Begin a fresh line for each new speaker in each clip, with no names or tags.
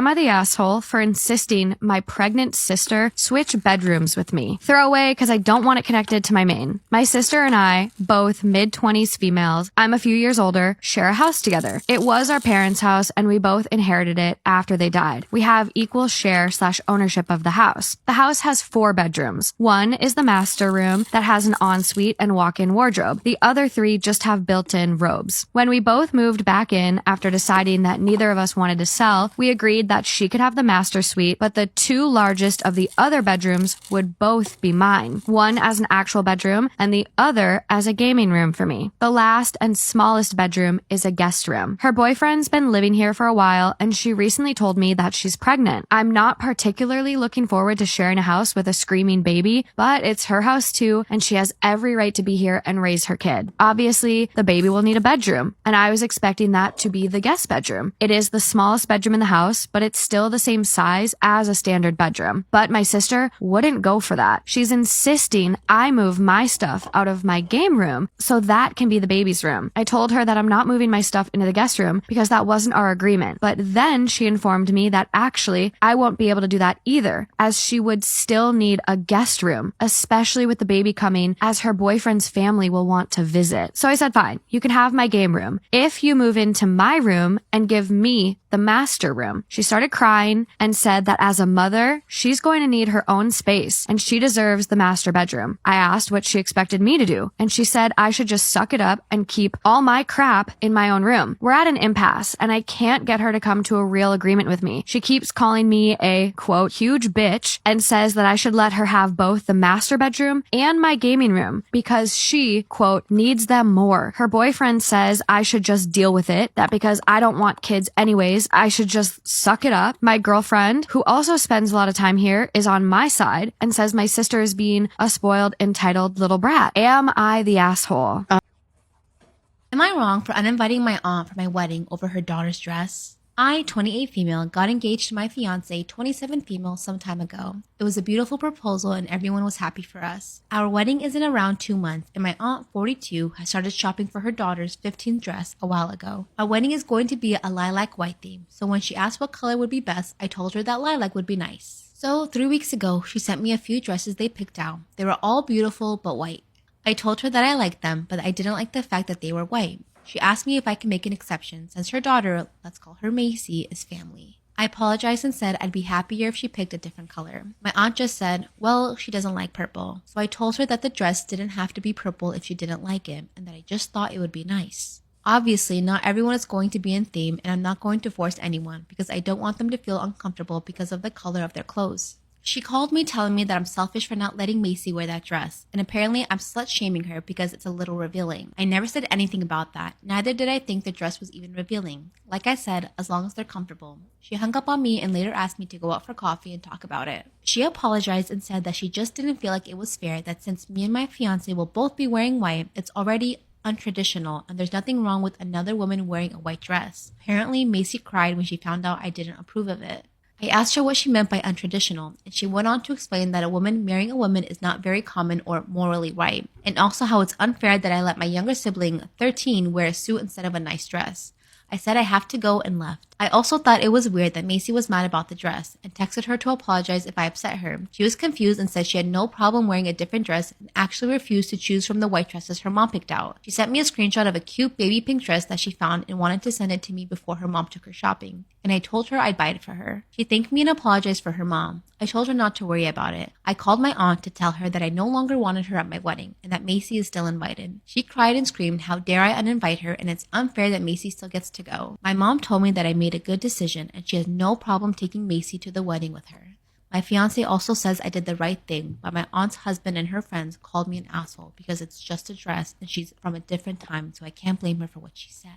Am I the asshole for insisting my pregnant sister switch bedrooms with me? Throwaway because I don't want it connected to my main. My sister and I, both mid-20s females, I'm a few years older, share a house together. It was our parents' house and we both inherited it after they died. We have equal share/ownership of the house. The house has 4 bedrooms. One is the master room that has an ensuite and walk-in wardrobe. The other 3 just have built-in robes. When we both moved back in after deciding that neither of us wanted to sell, we agreed that she could have the master suite, but the 2 largest of the other bedrooms would both be mine. One as an actual bedroom and the other as a gaming room for me. The last and smallest bedroom is a guest room. Her boyfriend's been living here for a while and she recently told me that she's pregnant. I'm not particularly looking forward to sharing a house with a screaming baby, but it's her house too and she has every right to be here and raise her kid. Obviously, the baby will need a bedroom, and I was expecting that to be the guest bedroom. It is the smallest bedroom in the house, but it's still the same size as a standard bedroom. But my sister wouldn't go for that. She's insisting I move my stuff out of my game room so that can be the baby's room. I told her that I'm not moving my stuff into the guest room because that wasn't our agreement. But then she informed me that actually I won't be able to do that either, as she would still need a guest room, especially with the baby coming, as her boyfriend's family will want to visit. So I said, fine, you can have my game room if you move into my room and give me the master room. She started crying and said that as a mother, she's going to need her own space and she deserves the master bedroom. I asked what she expected me to do, and she said I should just suck it up and keep all my crap in my own room. We're at an impasse and I can't get her to come to a real agreement with me. She keeps calling me a, quote, huge bitch and says that I should let her have both the master bedroom and my gaming room because she, quote, needs them more. Her boyfriend says I should just deal with it, that because I don't want kids anyways, I should just suck it up. My girlfriend, who also spends a lot of time here, is on my side and says my sister is being a spoiled, entitled little brat. Am I the asshole?
Am I wrong for uninviting my aunt for my wedding over her daughter's dress? I, 28 female, got engaged to my fiance, 27 female, some time ago. It was a beautiful proposal and everyone was happy for us. Our wedding is in around 2 months and my aunt, 42, has started shopping for her daughter's 15th dress a while ago. Our wedding is going to be a lilac white theme, so when she asked what color would be best, I told her that lilac would be nice. So 3 weeks ago, she sent me a few dresses they picked out. They were all beautiful but white. I told her that I liked them, but I didn't like the fact that they were white. She asked me if I can make an exception since her daughter, let's call her Macy, is family. I apologized and said I'd be happier if she picked a different color. My aunt just said, well, she doesn't like purple. So I told her that the dress didn't have to be purple if she didn't like it and that I just thought it would be nice. Obviously, not everyone is going to be in theme and I'm not going to force anyone because I don't want them to feel uncomfortable because of the color of their clothes. She called me telling me that I'm selfish for not letting Macy wear that dress, and apparently I'm slut-shaming her because it's a little revealing. I never said anything about that, neither did I think the dress was even revealing. Like I said, as long as they're comfortable. She hung up on me and later asked me to go out for coffee and talk about it. She apologized and said that she just didn't feel like it was fair that since me and my fiance will both be wearing white, it's already untraditional and there's nothing wrong with another woman wearing a white dress. Apparently, Macy cried when she found out I didn't approve of it. I asked her what she meant by untraditional, and she went on to explain that a woman marrying a woman is not very common or morally right, and also how it's unfair that I let my younger sibling, 13, wear a suit instead of a nice dress. I said I have to go and left. I also thought it was weird that Macy was mad about the dress and texted her to apologize if I upset her. She was confused and said she had no problem wearing a different dress and actually refused to choose from the white dresses her mom picked out. She sent me a screenshot of a cute baby pink dress that she found and wanted to send it to me before her mom took her shopping. And I told her I'd buy it for her. She thanked me and apologized for her mom. I told her not to worry about it. I called my aunt to tell her that I no longer wanted her at my wedding and that Macy is still invited. She cried and screamed, how dare I uninvite her, and it's unfair that Macy still gets to go. My mom told me that I made a good decision and she has no problem taking Macy to the wedding with her. My fiance also says I did the right thing, but my aunt's husband and her friends called me an asshole because it's just a dress and she's from a different time, so I can't blame her for what she said.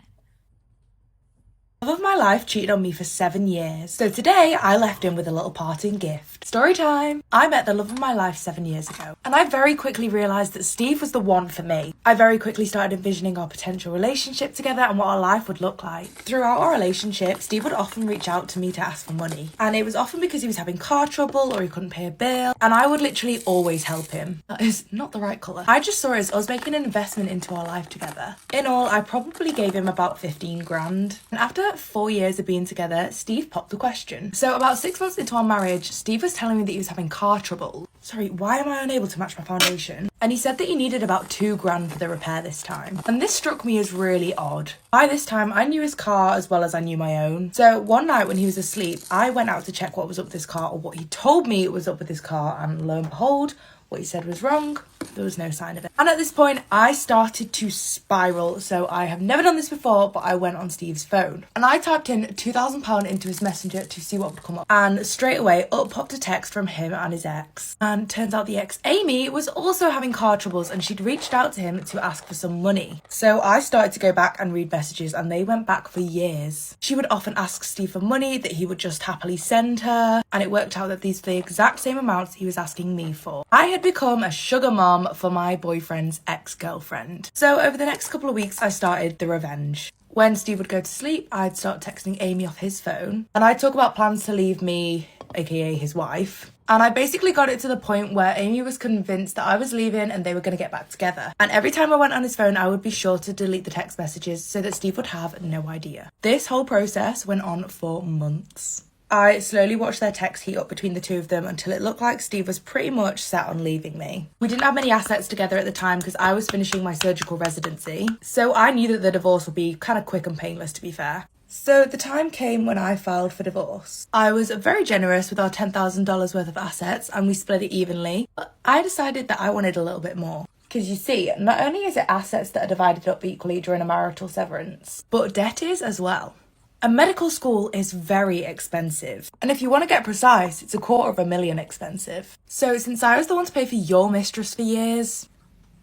Love of my life cheated on me for 7 years, so today I left him with a little parting gift. Story time! I met the love of my life 7 years ago, and I very quickly realised that Steve was the one for me. I very quickly started envisioning our potential relationship together and what our life would look like. Throughout our relationship, Steve would often reach out to me to ask for money, and it was often because he was having car trouble or he couldn't pay a bill, and I would literally always help him. That is not the right colour. I just saw it as us making an investment into our life together. In all, I probably gave him about 15 grand, and after After 4 years of being together, Steve popped the question. So about 6 months into our marriage, Steve was telling me that he was having car trouble. Sorry, why am I unable to match my foundation? And he said that he needed about £2,000 for the repair this time. And this struck me as really odd. By this time, I knew his car as well as I knew my own. So one night when he was asleep, I went out to check what was up with his car, or what he told me was up with his car, and lo and behold, what he said was wrong. There was no sign of it. And at this point, I started to spiral. So I have never done this before, but I went on Steve's phone and I typed in £2,000 into his messenger to see what would come up. And straight away, up popped a text from him and his ex. And turns out the ex, Amy, was also having car troubles and she'd reached out to him to ask for some money. So I started to go back and read messages, and they went back for years. She would often ask Steve for money that he would just happily send her. And it worked out that these were the exact same amounts he was asking me for. I had become a sugar mom for my boyfriend's ex-girlfriend. So over the next couple of weeks, I started the revenge. When Steve would go to sleep, I'd start texting Amy off his phone, and I'd talk about plans to leave me, aka his wife. And I basically got it to the point where Amy was convinced that I was leaving and they were going to get back together. And every time I went on his phone, I would be sure to delete the text messages so that Steve would have no idea. This whole process went on for months. I slowly watched their texts heat up between the two of them until it looked like Steve was pretty much set on leaving me. We didn't have many assets together at the time because I was finishing my surgical residency, so I knew that the divorce would be kind of quick and painless, to be fair. So the time came when I filed for divorce. I was very generous with our $10,000 worth of assets and we split it evenly, but I decided that I wanted a little bit more. Because you see, not only is it assets that are divided up equally during a marital severance, but debt is as well. A medical school is very expensive. And if you want to get precise, it's $250,000 expensive. So since I was the one to pay for your mistress for years,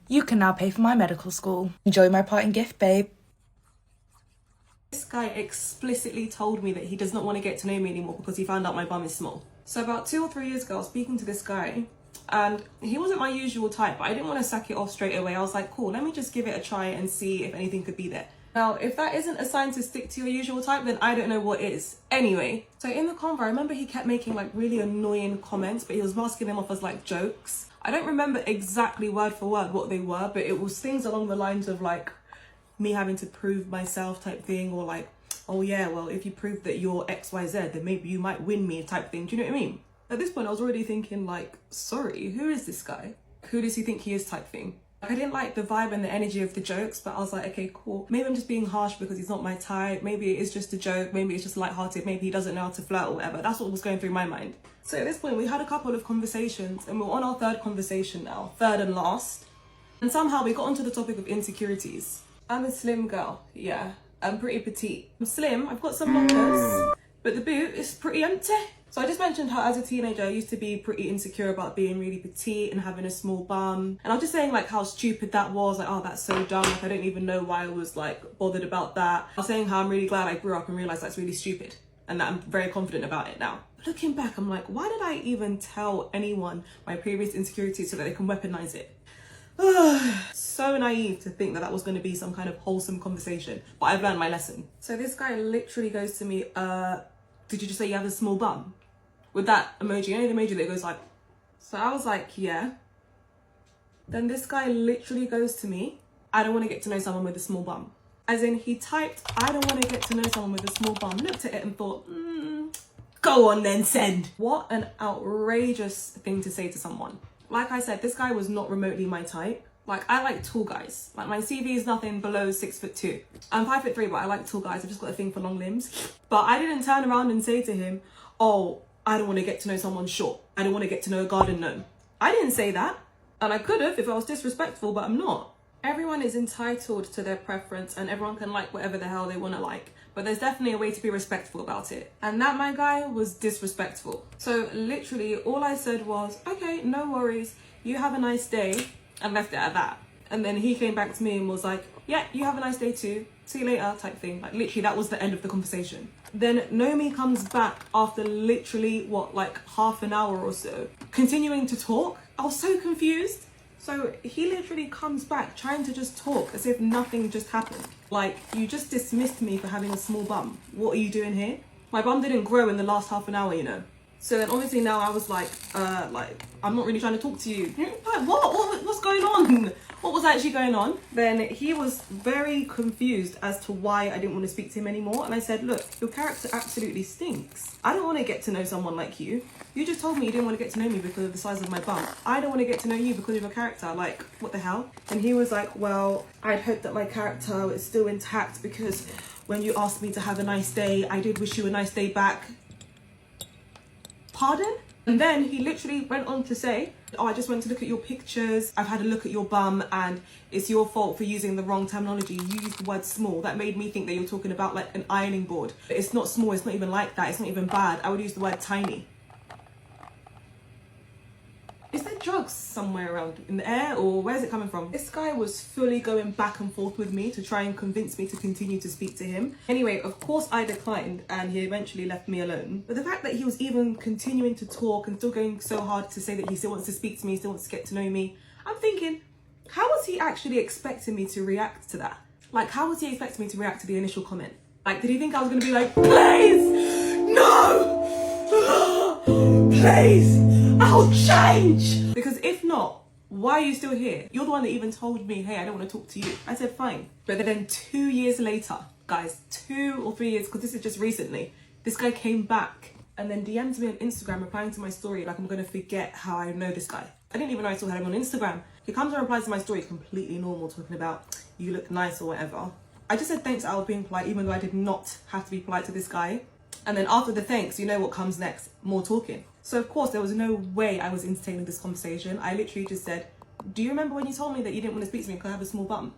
you can now pay for my medical school. Enjoy my parting gift, babe.
This guy explicitly told me that he does not want to get to know me anymore because he found out my bum is small. So about 2 or 3 years ago, I was speaking to this guy and he wasn't my usual type, but I didn't want to sack it off straight away. I was like, cool, let me just give it a try and see if anything could be there. Now, if that isn't a sign to stick to your usual type, then I don't know what is. Anyway, so in the convo, I remember he kept making like really annoying comments, but he was masking them off as like jokes. I don't remember exactly word for word what they were, but it was things along the lines of like me having to prove myself type thing, or like, oh yeah, well, if you prove that you're XYZ, then maybe you might win me type thing. Do you know what I mean? At this point, I was already thinking like, sorry, who is this guy? Who does he think he is type thing? I didn't like the vibe and the energy of the jokes, but I was like, okay, cool. Maybe I'm just being harsh because he's not my type. Maybe it is just a joke. Maybe it's just lighthearted. Maybe he doesn't know how to flirt or whatever. That's what was going through my mind. So at this point, we had a couple of conversations and we're on our third conversation now, third and last. And somehow we got onto the topic of insecurities. I'm a slim girl. Yeah, I'm pretty petite. I'm slim. I've got some lockers, but the boot is pretty empty. So I just mentioned how as a teenager, I used to be pretty insecure about being really petite and having a small bum. And I was just saying like how stupid that was. Like, oh, that's so dumb. Like, I don't even know why I was like bothered about that. I was saying how I'm really glad I grew up and realized that's really stupid and that I'm very confident about it now. Looking back, I'm like, why did I even tell anyone my previous insecurities so that they can weaponize it? So naive to think that that was going to be some kind of wholesome conversation. But I've learned my lesson. So this guy literally goes to me, did you just say you have a small bum? With that emoji, you know the emoji that goes like, so I was like, yeah. Then this guy literally goes to me, I don't want to get to know someone with a small bum. As in, he typed, I don't want to get to know someone with a small bum, looked at it and thought, go on then, send. What an outrageous thing to say to someone. Like I said, this guy was not remotely my type. Like, I like tall guys. Like, my CV is nothing below 6'2". I'm 5'3", but I like tall guys. I've just got a thing for long limbs. But I didn't turn around and say to him, oh, I don't want to get to know someone short. I don't want to get to know a garden gnome. I didn't say that. And I could have if I was disrespectful, but I'm not. Everyone is entitled to their preference and everyone can like whatever the hell they want to like. But there's definitely a way to be respectful about it. And that, my guy, was disrespectful. So literally all I said was, okay, no worries. You have a nice day. And left it at that. And then he came back to me and was like, yeah, you have a nice day too. See you later type thing. Like literally that was the end of the conversation. Then Nomi comes back after literally what, like half an hour or so, continuing to talk. I was so confused. So he literally comes back trying to just talk as if nothing just happened. Like, you just dismissed me for having a small bum. What are you doing here? My bum didn't grow in the last half an hour, you know. So then obviously now I was like, I'm not really trying to talk to you. Like, what? What's going on? what was actually going on. Then he was very confused as to why I didn't want to speak to him anymore. And I said, look, your character absolutely stinks. I don't want to get to know someone like you. You just told me you didn't want to get to know me because of the size of my bum. I don't want to get to know you because of your character. Like, what the hell? And he was like, well, I'd hope that my character is still intact because when you asked me to have a nice day, I did wish you a nice day back. Pardon? And then he literally went on to say, oh, I just went to look at your pictures. I've had a look at your bum and it's your fault for using the wrong terminology. You used the word small. That made me think that you're talking about like an ironing board. It's not small. It's not even like that. It's not even bad. I would use the word tiny. Is there drugs somewhere around in the air or where's it coming from? This guy was fully going back and forth with me to try and convince me to continue to speak to him. Anyway, of course I declined and he eventually left me alone. But the fact that he was even continuing to talk and still going so hard to say that he still wants to speak to me, still wants to get to know me, I'm thinking, how was he actually expecting me to react to that? Like, how was he expecting me to react to the initial comment? Like, did he think I was going to be like, please, no, please, I'll change? Because if not, why are you still here? You're the one that even told me, hey, I don't want to talk to you. I said, fine. But then 2 years later, guys, 2 or 3 years, because this is just recently, this guy came back and then DM'd me on Instagram replying to my story like I'm going to forget how I know this guy. I didn't even know I still had him on Instagram. He comes and replies to my story completely normal, talking about you look nice or whatever. I just said thanks, I was being polite, even though I did not have to be polite to this guy. And then after the thanks, you know what comes next? More talking. So of course, there was no way I was entertaining this conversation. I literally just said, do you remember when you told me that you didn't want to speak to me because I have a small bum?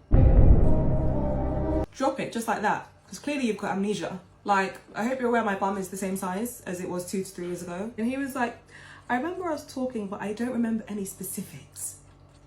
Drop it, just like that. Because clearly you've got amnesia. Like, I hope you're aware my bum is the same size as it was 2 to 3 years ago. And he was like, I remember I was talking, but I don't remember any specifics.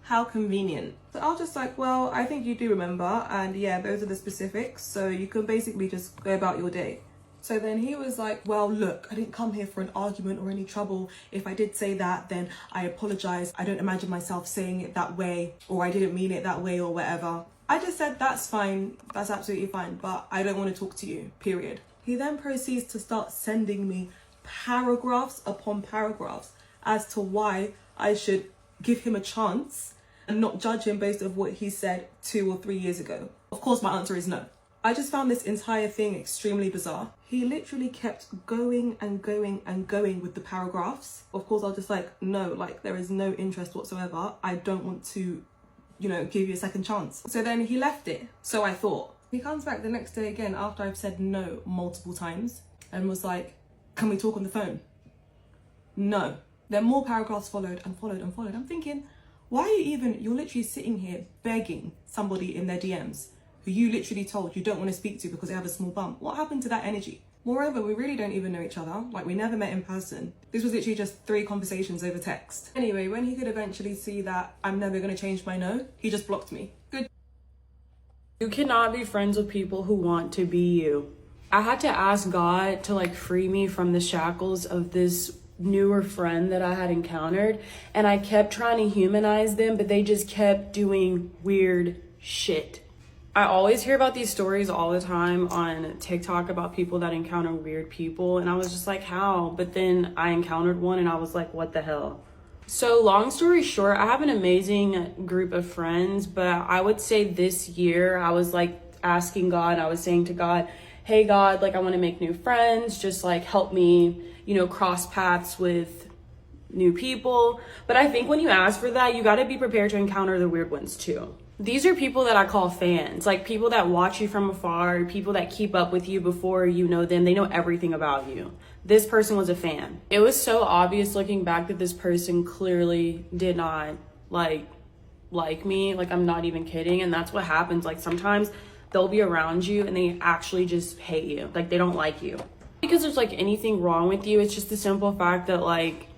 How convenient. So I was just like, well, I think you do remember. And yeah, those are the specifics. So you can basically just go about your day. So then he was like, well, look, I didn't come here for an argument or any trouble. If I did say that, then I apologize. I don't imagine myself saying it that way, or I didn't mean it that way or whatever. I just said, that's fine. That's absolutely fine. But I don't want to talk to you, period. He then proceeds to start sending me paragraphs upon paragraphs as to why I should give him a chance and not judge him based on what he said 2 or 3 years ago. Of course, my answer is no. I just found this entire thing extremely bizarre. He literally kept going and going and going with the paragraphs. Of course, I was just like, no, like there is no interest whatsoever. I don't want to, you know, give you a second chance. So then he left it. So I thought. He comes back the next day again after I've said no multiple times and was like, can we talk on the phone? No. Then more paragraphs followed and followed and followed. I'm thinking, why are you're literally sitting here begging somebody in their DMs who you literally told you don't want to speak to because they have a small bum. What happened to that energy? Moreover, we really don't even know each other. Like, we never met in person. This was literally just 3 conversations over text. Anyway, when he could eventually see that I'm never going to change my no, he just blocked me. Good.
You cannot be friends with people who want to be you. I had to ask God to like free me from the shackles of this newer friend that I had encountered, and I kept trying to humanize them, but they just kept doing weird shit. I always hear about these stories all the time on TikTok about people that encounter weird people, and I was just like, how? But then I encountered one and I was like, what the hell? So long story short, I have an amazing group of friends, but I would say this year I was like asking God, I was saying to God, hey God, like I want to make new friends, just like help me, you know, cross paths with new people. But I think when you ask for that, you got to be prepared to encounter the weird ones too. These are people that I call fans, like people that watch you from afar, people that keep up with you before you know them. They know everything about you. This person was a fan. It was so obvious looking back that this person clearly did not like me. Like, I'm not even kidding. And that's what happens. Like, sometimes they'll be around you and they actually just hate you. Like, they don't like you. Because there's like anything wrong with you. It's just the simple fact that like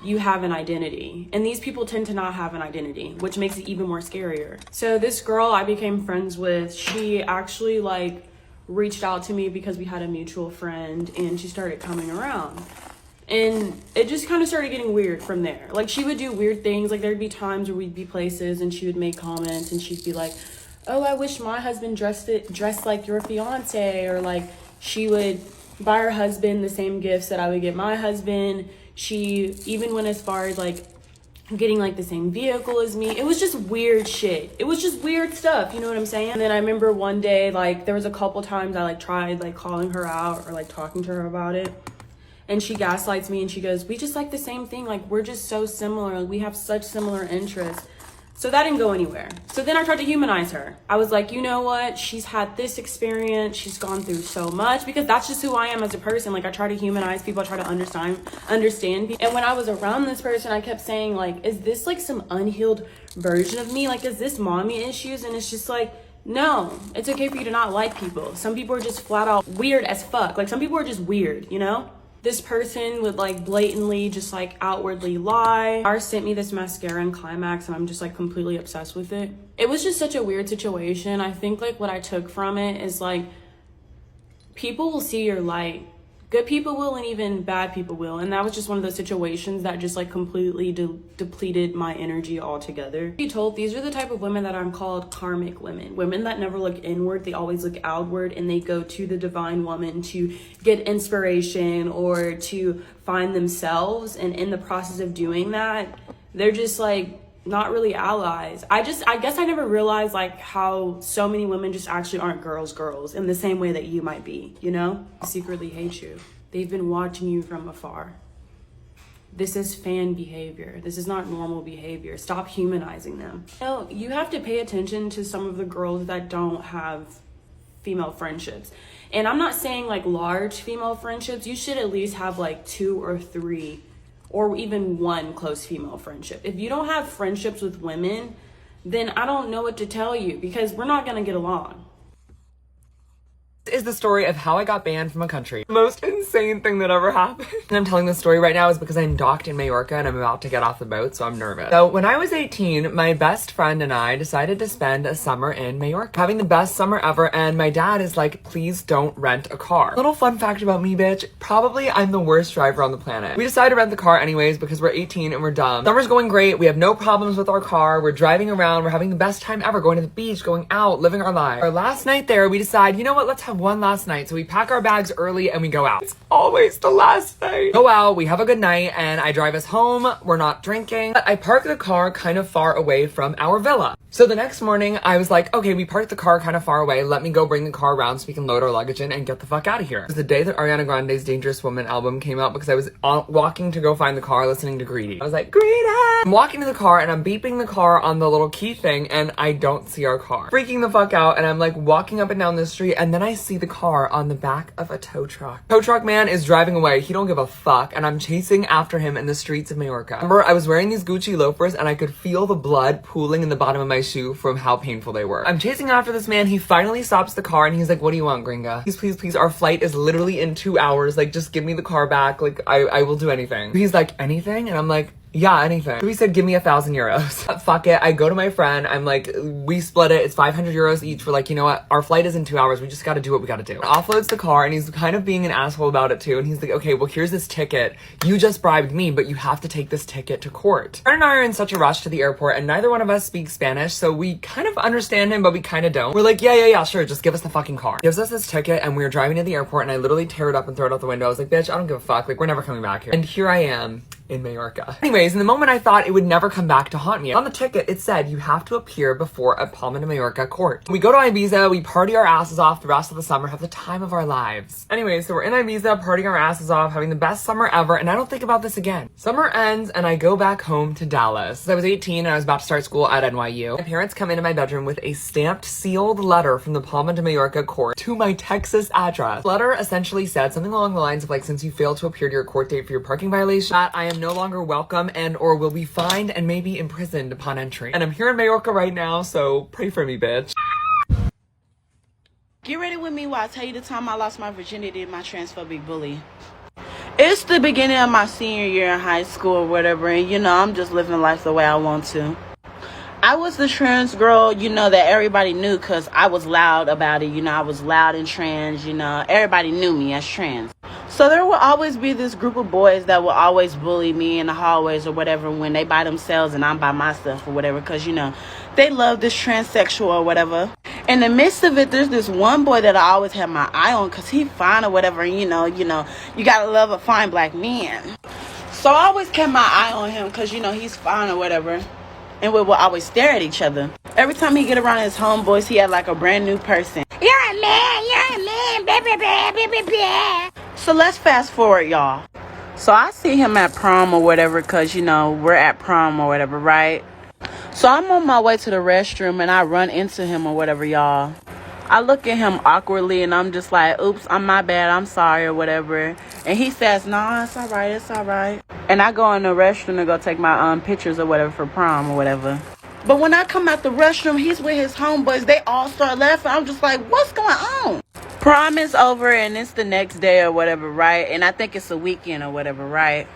you have an identity, and these people tend to not have an identity, which makes it even more scarier. So this girl I became friends with, she actually like reached out to me because we had a mutual friend, and she started coming around, and it just kind of started getting weird from there. Like, she would do weird things. Like, there'd be times where we'd be places and she would make comments and she'd be like, oh, I wish my husband dressed like your fiance, or like she would buy her husband the same gifts that I would get my husband. She even went as far as like getting like the same vehicle as me. It was just weird shit. It was just weird stuff, you know what I'm saying? And then I remember one day, like, there was a couple times I like tried like calling her out or like talking to her about it, and she gaslights me and she goes, we just like the same thing, like we're just so similar, we have such similar interests. So that didn't go anywhere. So then I tried to humanize her. I was like, you know what? She's had this experience. She's gone through so much, because that's just who I am as a person. Like, I try to humanize people. I try to understand people. And when I was around this person, I kept saying, like, is this like some unhealed version of me? Like, is this mommy issues? And it's just like, no, it's okay for you to not like people. Some people are just flat out weird as fuck. Like, some people are just weird, you know? This person would like blatantly just like outwardly lie. Ours sent me this mascara in Climax and I'm just like completely obsessed with it. It was just such a weird situation. I think like what I took from it is like, people will see your light. Good people will, and even bad people will. And that was just one of those situations that just like completely depleted my energy altogether. Be told, these are the type of women that I'm called karmic women. Women that never look inward, they always look outward, and they go to the divine woman to get inspiration or to find themselves. And in the process of doing that, they're just like not really allies. I guess I never realized like how so many women just actually aren't girls in the same way that you might be, you know? They secretly hate you. They've been watching you from afar. This is fan behavior. This is not normal behavior. Stop humanizing them. You know, you have to pay attention to some of the girls that don't have female friendships. And I'm not saying like large female friendships. You should at least have like 2 or 3 or even 1 close female friendship. If you don't have friendships with women, then I don't know what to tell you, because we're not gonna get along.
Is the story of how I got banned from a country. The most insane thing that ever happened. And I'm telling this story right now is because I'm docked in Majorca and I'm about to get off the boat, so I'm nervous. So when I was 18, my best friend and I decided to spend a summer in Majorca, having the best summer ever, and my dad is like, please don't rent a car. Little fun fact about me, bitch, probably I'm the worst driver on the planet. We decided to rent the car anyways because we're 18 and we're dumb. Summer's going great, we have no problems with our car, we're driving around, we're having the best time ever, going to the beach, going out, living our lives. Our last night there, we decide, you know what, let's have one last night. So we pack our bags early and we go out. It's always the last night. Go out, we have a good night, and I drive us home. We're not drinking. But I park the car kind of far away from our villa. So the next morning, I was like, okay, we parked the car kind of far away. Let me go bring the car around so we can load our luggage in and get the fuck out of here. It was the day that Ariana Grande's Dangerous Woman album came out, because I was walking to go find the car listening to Greedy. I was like, Greedy! I'm walking to the car and I'm beeping the car on the little key thing and I don't see our car. Freaking the fuck out, and I'm like walking up and down the street, and then I see the car on the back of a tow truck. Tow truck man is driving away. He don't give a fuck, and I'm chasing after him in the streets of Majorca. Remember, I was wearing these Gucci loafers and I could feel the blood pooling in the bottom of my shoe from how painful they were. I'm chasing after this man. He finally stops the car and he's like, what do you want, gringa? Please, please, please. Our flight is literally in 2 hours. Like, just give me the car back. Like, I will do anything. He's like, anything? And I'm like, yeah, anything. So he said, give me 1,000 euros. Fuck it. I go to my friend. I'm like, we split it. It's 500 euros each. We're like, you know what? Our flight is in 2 hours. We just got to do what we got to do. Offloads the car, and he's kind of being an asshole about it too. And he's like, okay, well, here's this ticket. You just bribed me, but you have to take this ticket to court. Aaron and I are in such a rush to the airport, and neither one of us speaks Spanish, so we kind of understand him, but we kind of don't. We're like, yeah, sure. Just give us the fucking car. Gives us this ticket, and we were driving to the airport, and I literally tear it up and throw it out the window. I was like, bitch, I don't give a fuck. Like, we're never coming back here. And here I am in Majorca. Anyways, in the moment I thought it would never come back to haunt me. On the ticket, it said you have to appear before a Palma de Mallorca court. We go to Ibiza, we party our asses off the rest of the summer, have the time of our lives. Anyways, so we're in Ibiza, partying our asses off, having the best summer ever, and I don't think about this again. Summer ends, and I go back home to Dallas. I was 18 and I was about to start school at NYU. My parents come into my bedroom with a stamped, sealed letter from the Palma de Mallorca court to my Texas address. The letter essentially said something along the lines of like, since you failed to appear to your court date for your parking violation, that I am no longer welcome and or will be fined and maybe imprisoned upon entry. And I'm here in Majorca right now, so pray for me, bitch.
Get ready with me while I tell you the time I lost my virginity to my transphobic bully. It's the beginning of my senior year in high school or whatever, and you know, I'm just living life the way I want to. I was the trans girl, you know, that everybody knew because I was loud about it. You know, I was loud and trans, you know, everybody knew me as trans. So there will always be this group of boys that will always bully me in the hallways or whatever when they by themselves and I'm by myself or whatever, because, you know, they love this transsexual or whatever. In the midst of it, there's this one boy that I always have my eye on because he fine or whatever, and you know, you gotta love a fine black man. So I always kept my eye on him because, you know, he's fine or whatever. And we will always stare at each other. Every time he get around his homeboys, he had like a brand new person. You're a man, baby. So let's fast forward, y'all. So I see him at prom or whatever because, you know, we're at prom or whatever, right? So I'm on my way to the restroom and I run into him or whatever, y'all. I look at him awkwardly and I'm just like, oops, my bad, I'm sorry or whatever. And he says, nah, it's all right. And I go in the restroom to go take my pictures or whatever for prom or whatever. But when I come out the restroom, he's with his homeboys. They all start laughing. I'm just like, what's going on? Prom is over and it's the next day or whatever, right? And I think it's a weekend or whatever, right?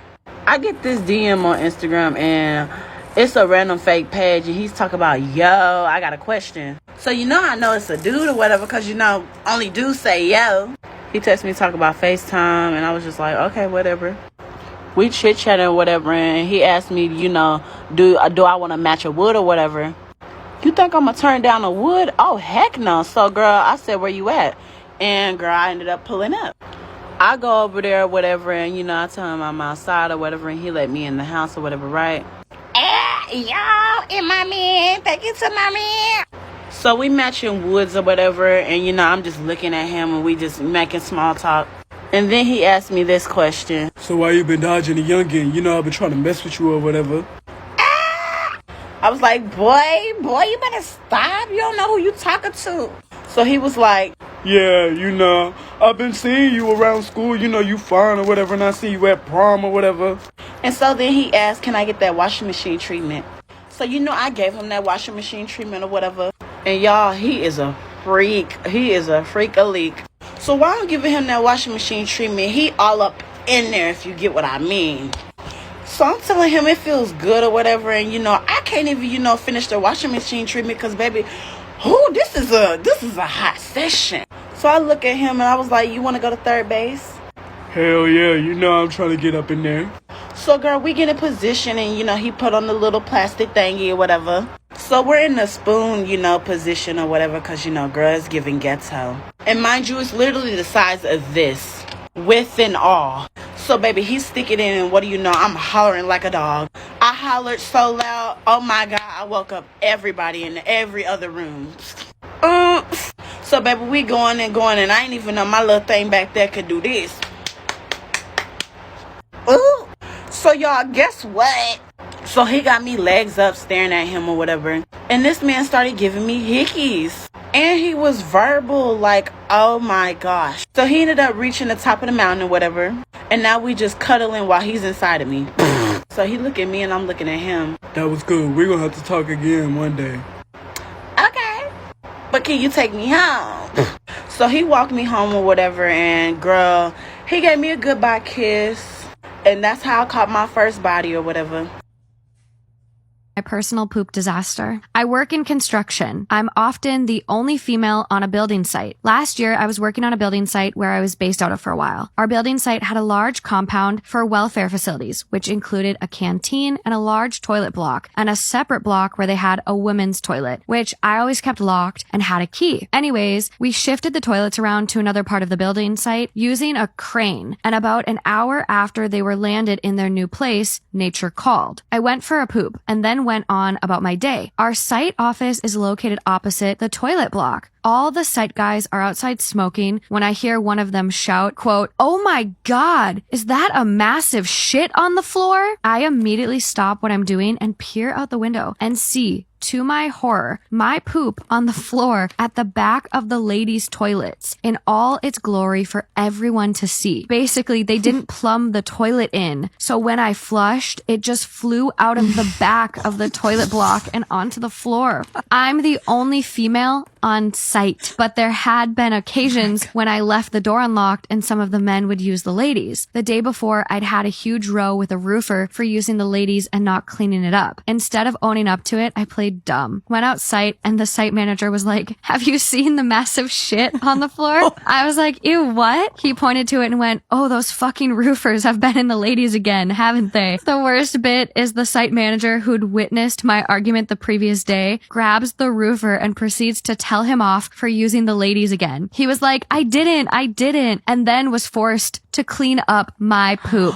I get this DM on Instagram and it's a random fake page and he's talking about, yo, I got a question. So, you know, I know it's a dude or whatever because, you know, only dudes say yo. He texted me talk about FaceTime and I was just like, okay, whatever. We chit-chatting or whatever and he asked me, you know, do I want to match a wood or whatever. You think I'm going to turn down a wood? Oh, heck no. So, girl, I said, where you at? And, girl, I ended up pulling up. I go over there or whatever and, you know, I tell him I'm outside or whatever and he let me in the house or whatever, right? Y'all, and my man, take it to my man. So we matching woods or whatever and, you know, I'm just looking at him and we just making small talk. And then he asked me this question.
So why you been dodging the youngin'? You know I've been trying to mess with you or whatever.
I was like, boy, you better stop. You don't know who you talking to. So he was like,
Yeah, you know, I've been seeing you around school. You know you fine or whatever, and I see you at prom or whatever.
And so then he asked, can I get that washing machine treatment? So, you know, I gave him that washing machine treatment or whatever. And y'all, he is a freak. He is a freak-a-leak. So while I'm giving him that washing machine treatment, he all up in there, if you get what I mean. So I'm telling him it feels good or whatever. And, you know, I can't even, you know, finish the washing machine treatment because, baby, this is a hot session. So I look at him and I was like, you want to go to third base?
Hell yeah, you know I'm trying to get up in there.
So, girl, we get in position and, you know, he put on the little plastic thingy or whatever. So we're in the spoon, you know, position or whatever because, you know, girl is giving ghetto. And mind you, it's literally the size of this, width and all. So, baby, he's sticking in and what do you know? I'm hollering like a dog. I hollered so loud, oh, my God, I woke up everybody in every other room. So, baby, we going and I ain't even know my little thing back there could do this. Ooh. So, y'all, guess what? So he got me legs up staring at him or whatever. And this man started giving me hickeys. And he was verbal like, oh my gosh. So he ended up reaching the top of the mountain or whatever. And now we just cuddling while he's inside of me. So he look at me and I'm looking at him.
That was good. We're gonna have to talk again one day.
Okay. But can you take me home? So he walked me home or whatever. And girl, he gave me a goodbye kiss. And that's how I caught my first body or whatever.
My personal poop disaster. I work in construction. I'm often the only female on a building site. Last year, I was working on a building site where I was based out of for a while. Our building site had a large compound for welfare facilities, which included a canteen and a large toilet block, and a separate block where they had a women's toilet, which I always kept locked and had a key. Anyways, we shifted the toilets around to another part of the building site using a crane, and about an hour after they were landed in their new place, nature called. I went for a poop, and then went on about my day. Our site office is located opposite the toilet block. All the site guys are outside smoking when I hear one of them shout, quote, "Oh my God, is that a massive shit on the floor?" I immediately stop what I'm doing and peer out the window and see, to my horror, my poop on the floor at the back of the ladies' toilets in all its glory for everyone to see. Basically, they didn't plumb the toilet in, so when I flushed, it just flew out of the back of the toilet block and onto the floor. I'm the only female on site, but there had been occasions when I left the door unlocked and some of the men would use the ladies. The day before, I'd had a huge row with a roofer for using the ladies and not cleaning it up. Instead of owning up to it, I played dumb. Went out site and the site manager was like, "Have you seen the massive shit on the floor?" I was like, "Ew, what?" He pointed to it and went, "Oh, those fucking roofers have been in the ladies again, haven't they?" The worst bit is the site manager who'd witnessed my argument the previous day grabs the roofer and proceeds to tell him off for using the ladies again. He was like, I didn't, and then was forced to clean up my poop.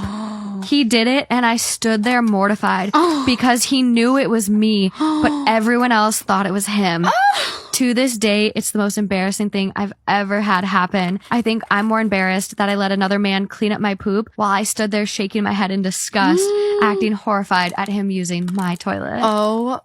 He did it, and I stood there mortified because he knew it was me, but everyone else thought it was him. To this day, it's the most embarrassing thing I've ever had happen. I think I'm more embarrassed that I let another man clean up my poop while I stood there shaking my head in disgust, acting horrified at him using my toilet.
Oh.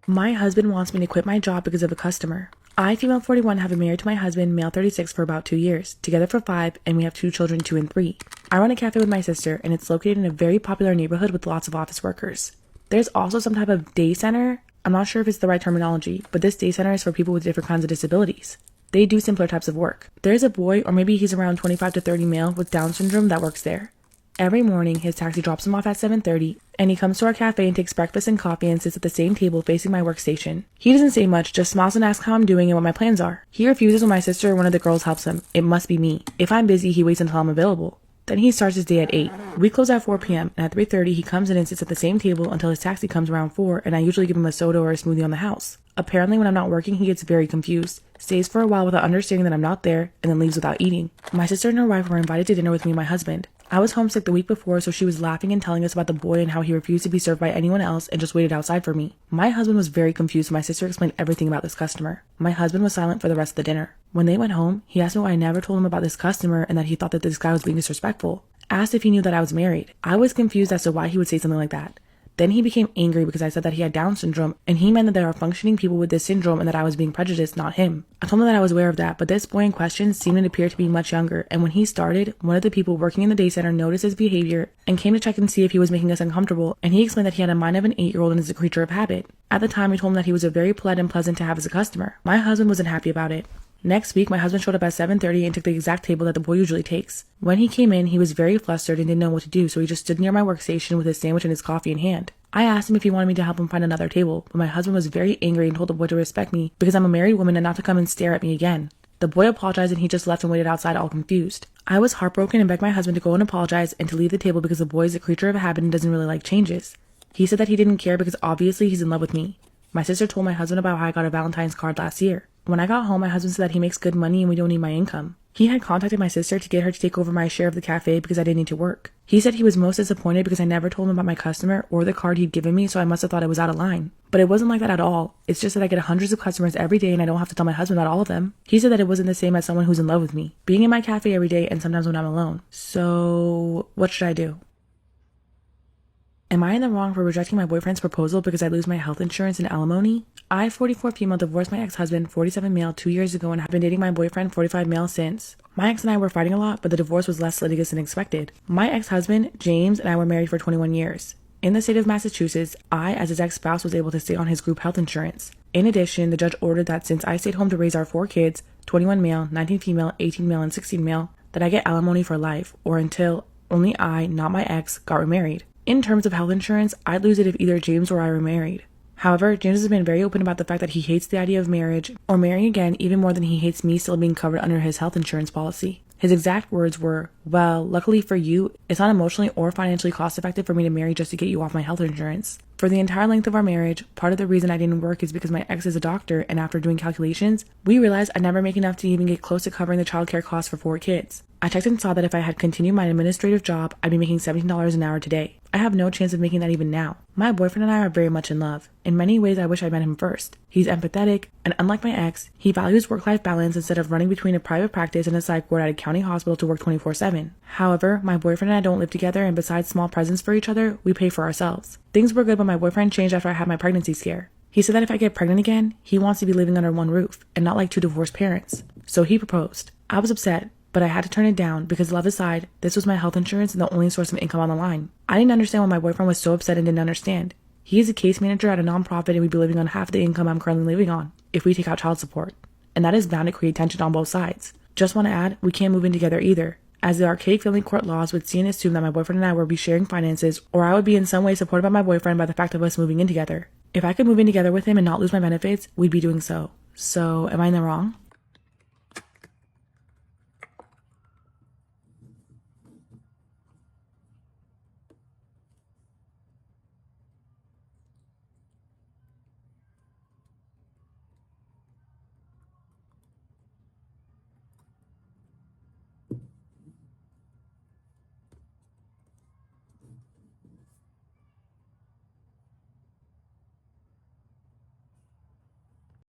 My husband wants me to quit my job because of a customer. I, female 41, have been married to my husband, male 36, for about 2 years, together for 5, and we have 2 children, 2 and 3. I run a cafe with my sister, and it's located in a very popular neighborhood with lots of office workers. There's also some type of day center. I'm not sure if it's the right terminology, but this day center is for people with different kinds of disabilities. They do simpler types of work. There's a boy, or maybe he's around 25 to 30 male, with Down syndrome that works there. Every morning, his taxi drops him off at 7:30, and he comes to our cafe and takes breakfast and coffee and sits at the same table facing my workstation. He doesn't say much, just smiles and asks how I'm doing and what my plans are. He refuses when my sister or one of the girls helps him. It must be me. If I'm busy, he waits until I'm available. Then he starts his day at 8. We close at 4 p.m. and at 3:30 he comes in and sits at the same table until his taxi comes around 4, and I usually give him a soda or a smoothie on the house. Apparently when I'm not working, he gets very confused, stays for a while without understanding that I'm not there, and then leaves without eating. My sister and her wife were invited to dinner with me and my husband. I was homesick the week before, so she was laughing and telling us about the boy and how he refused to be served by anyone else and just waited outside for me. My husband was very confused, so my sister explained everything about this customer. My husband was silent for the rest of the dinner. When they went home, he asked me why I never told him about this customer and that he thought that this guy was being disrespectful. Asked if he knew that I was married. I was confused as to why he would say something like that. Then he became angry because I said that he had Down syndrome, and he meant that there are functioning people with this syndrome and that I was being prejudiced, not him. I told him that I was aware of that, but this boy in question seemed to appear to be much younger, and when he started, one of the people working in the day center noticed his behavior and came to check and see if he was making us uncomfortable, and he explained that he had a mind of an 8-year-old and is a creature of habit. At the time, I told him that he was a very polite and pleasant to have as a customer. My husband wasn't happy about it. Next week, my husband showed up at 7:30 and took the exact table that the boy usually takes. When he came in, he was very flustered and didn't know what to do, so he just stood near my workstation with his sandwich and his coffee in hand. I asked him if he wanted me to help him find another table, but my husband was very angry and told the boy to respect me because I'm a married woman and not to come and stare at me again. The boy apologized and he just left and waited outside all confused. I was heartbroken and begged my husband to go and apologize and to leave the table because the boy is a creature of habit and doesn't really like changes. He said that he didn't care because obviously he's in love with me. My sister told my husband about how I got a Valentine's card last year. When I got home, my husband said that he makes good money and we don't need my income. He had contacted my sister to get her to take over my share of the cafe because I didn't need to work. He said he was most disappointed because I never told him about my customer or the card he'd given me, so I must have thought it was out of line. But it wasn't like that at all. It's just that I get hundreds of customers every day and I don't have to tell my husband about all of them. He said that it wasn't the same as someone who's in love with me, being in my cafe every day and sometimes when I'm alone. So, what should I do? Am I in the wrong for rejecting my boyfriend's proposal because I lose my health insurance and alimony? I, 44 female, divorced my ex-husband, 47 male, 2 years ago and have been dating my boyfriend, 45 male, since. My ex and I were fighting a lot, but the divorce was less litigious than expected. My ex-husband, James, and I were married for 21 years. In the state of Massachusetts, I, as his ex-spouse, was able to stay on his group health insurance. In addition, the judge ordered that since I stayed home to raise our 4 kids, 21 male, 19 female, 18 male, and 16 male, that I get alimony for life, or until only I, not my ex, got remarried. In terms of health insurance, I'd lose it if either James or I were married. However, James has been very open about the fact that he hates the idea of marriage or marrying again even more than he hates me still being covered under his health insurance policy. His exact words were, "Well, luckily for you, it's not emotionally or financially cost effective for me to marry just to get you off my health insurance." For the entire length of our marriage, part of the reason I didn't work is because my ex is a doctor, and after doing calculations, we realized I'd never make enough to even get close to covering the childcare costs for 4 kids. I checked and saw that if I had continued my administrative job, I'd be making $17 an hour today. I have no chance of making that even now. My boyfriend and I are very much in love. In many ways, I wish I met him first. He's empathetic, and unlike my ex, he values work-life balance instead of running between a private practice and a psych ward at a county hospital to work 24/7. However, my boyfriend and I don't live together, and besides small presents for each other, we pay for ourselves. Things were good, but my boyfriend changed after I had my pregnancy scare. He said that if I get pregnant again, he wants to be living under one roof, and not like 2 divorced parents. So he proposed. I was upset, but I had to turn it down because, love aside, this was my health insurance and the only source of income on the line. I didn't understand why my boyfriend was so upset and didn't understand. He is a case manager at a nonprofit and we'd be living on half the income I'm currently living on if we take out child support. And that is bound to create tension on both sides. Just want to add, we can't move in together either, as the archaic family court laws would see and assume that my boyfriend and I would be sharing finances, or I would be in some way supported by my boyfriend by the fact of us moving in together. If I could move in together with him and not lose my benefits, we'd be doing so. So, am I in the wrong?